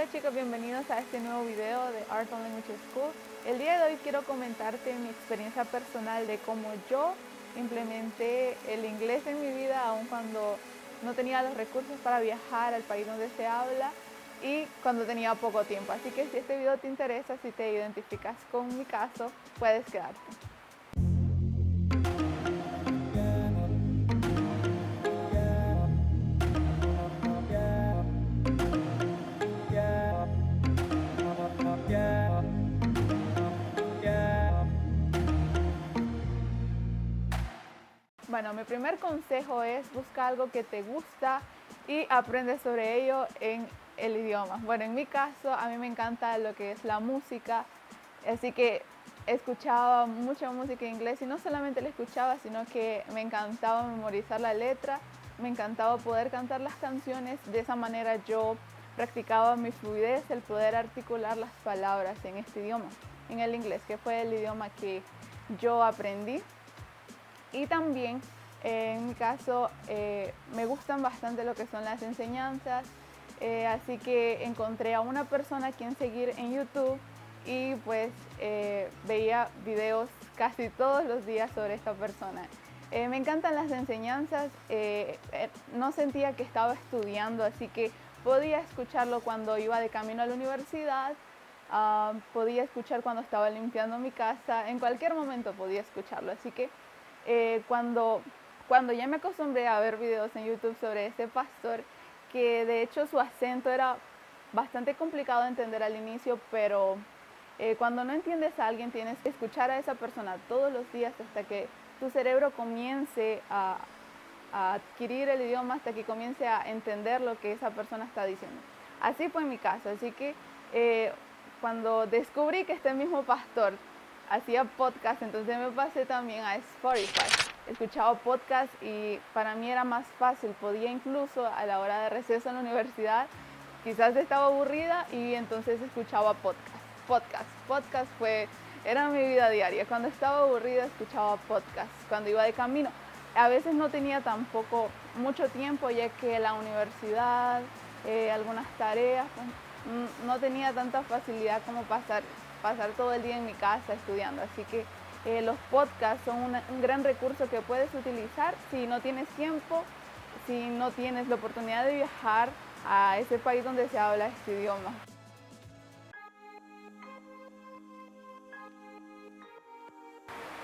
Hola chicos, bienvenidos a este nuevo video de Art on Language School. El día de hoy quiero comentarte mi experiencia personal de cómo yo implementé el inglés en mi vida aun cuando no tenía los recursos para viajar al país donde se habla y cuando tenía poco tiempo. Así que si este video te interesa, si te identificas con mi caso, puedes quedarte. Bueno, mi primer consejo es busca algo que te gusta y aprende sobre ello en el idioma. Bueno, en mi caso, a mí me encanta lo que es la música, así que escuchaba mucha música en inglés y no solamente la escuchaba, sino que me encantaba memorizar la letra, me encantaba poder cantar las canciones. De esa manera yo practicaba mi fluidez, el poder articular las palabras en este idioma, en el inglés, que fue el idioma que yo aprendí. Y también en mi caso me gustan bastante lo que son las enseñanzas, así que encontré a una persona a quien seguir en YouTube y pues veía videos casi todos los días sobre esta persona. Me encantan las enseñanzas, no sentía que estaba estudiando, así que podía escucharlo cuando iba de camino a la universidad, podía escuchar cuando estaba limpiando mi casa, en cualquier momento podía escucharlo, así que cuando ya me acostumbré a ver videos en YouTube sobre ese pastor, que de hecho su acento era bastante complicado de entender al inicio, pero cuando no entiendes a alguien tienes que escuchar a esa persona todos los días hasta que tu cerebro comience a adquirir el idioma, hasta que comience a entender lo que esa persona está diciendo. Así fue en mi caso, así que cuando descubrí que este mismo pastor hacía podcast, entonces me pasé también a Spotify. Escuchaba podcast y para mí era más fácil, podía incluso a la hora de receso en la universidad, quizás estaba aburrida y entonces escuchaba podcast era mi vida diaria. Cuando estaba aburrida escuchaba podcast, cuando iba de camino. A veces no tenía tampoco mucho tiempo, ya que la universidad, algunas tareas, pues, no tenía tanta facilidad como pasar todo el día en mi casa estudiando. Así que los podcasts son un gran recurso que puedes utilizar si no tienes tiempo, si no tienes la oportunidad de viajar a ese país donde se habla este idioma.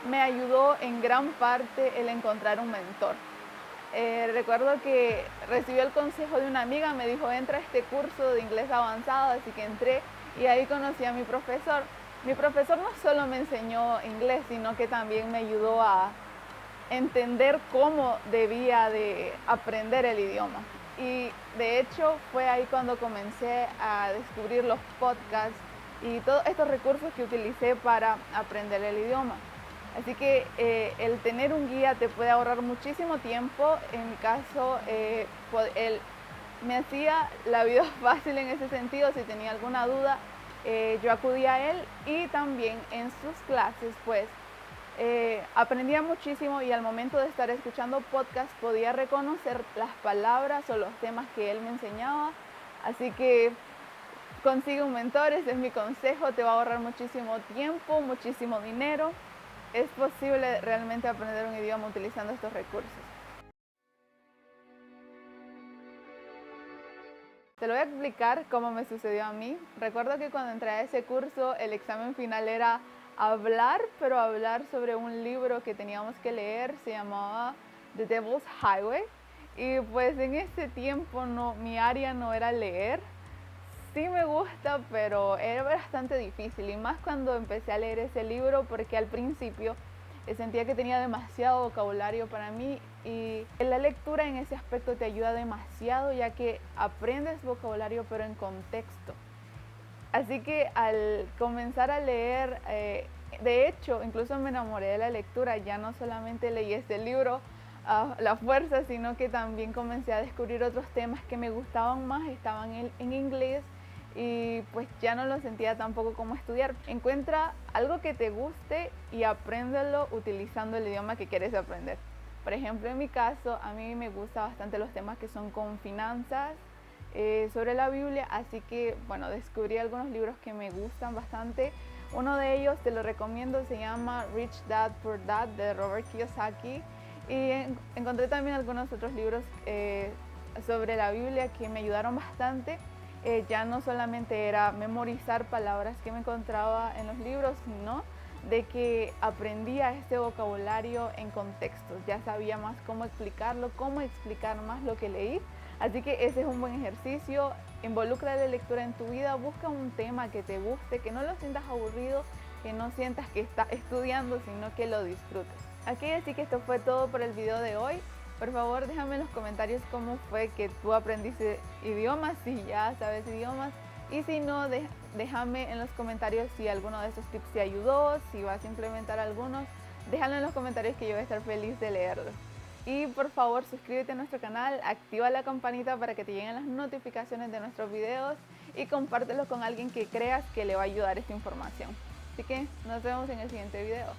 Me ayudó en gran parte el encontrar un mentor. Recuerdo que recibí el consejo de una amiga, me dijo entra a este curso de inglés avanzado, así que entré y ahí conocí a mi profesor. Mi profesor no solo me enseñó inglés, sino que también me ayudó a entender cómo debía de aprender el idioma. Y de hecho fue ahí cuando comencé a descubrir los podcasts y todos estos recursos que utilicé para aprender el idioma. Así que el tener un guía te puede ahorrar muchísimo tiempo. En mi caso, él me hacía la vida fácil en ese sentido. Si tenía alguna duda, yo acudía a él y también en sus clases, pues aprendía muchísimo y al momento de estar escuchando podcast podía reconocer las palabras o los temas que él me enseñaba. Así que consigue un mentor, ese es mi consejo, te va a ahorrar muchísimo tiempo, muchísimo dinero. Es posible realmente aprender un idioma utilizando estos recursos. Te lo voy a explicar cómo me sucedió a mí. Recuerdo que cuando entré a ese curso, el examen final era hablar, pero hablar sobre un libro que teníamos que leer, se llamaba The Devil's Highway. Y pues en ese tiempo mi área no era leer. Sí me gusta, pero era bastante difícil, y más cuando empecé a leer ese libro, porque al principio sentía que tenía demasiado vocabulario para mí, y la lectura en ese aspecto te ayuda demasiado, ya que aprendes vocabulario pero en contexto. Así que al comenzar a leer, de hecho, incluso me enamoré de la lectura, ya no solamente leí este libro a la fuerza, sino que también comencé a descubrir otros temas que me gustaban más, estaban en inglés, y pues ya no lo sentía tampoco como estudiar. Encuentra algo que te guste y apréndelo utilizando el idioma que quieres aprender. Por ejemplo, en mi caso, a mí me gusta bastante los temas que son con finanzas, sobre la Biblia, así que bueno, descubrí algunos libros que me gustan bastante. Uno de ellos te lo recomiendo, se llama Rich Dad Poor Dad de Robert Kiyosaki, y encontré también algunos otros libros sobre la Biblia que me ayudaron bastante. Ya no solamente era memorizar palabras que me encontraba en los libros, sino de que aprendía este vocabulario en contextos, ya sabía más cómo explicarlo, cómo explicar más lo que leí. Así que ese es un buen ejercicio. Involucra la lectura en tu vida, busca un tema que te guste, que no lo sientas aburrido, que no sientas que estás estudiando, sino que lo disfrutes. Aquí así que esto fue todo por el video de hoy. Por favor, déjame en los comentarios cómo fue que tú aprendiste idiomas, si ya sabes idiomas. Y si no, déjame en los comentarios si alguno de estos tips te ayudó, si vas a implementar algunos. Déjalo en los comentarios que yo voy a estar feliz de leerlos. Y por favor, suscríbete a nuestro canal, activa la campanita para que te lleguen las notificaciones de nuestros videos y compártelo con alguien que creas que le va a ayudar esta información. Así que nos vemos en el siguiente video.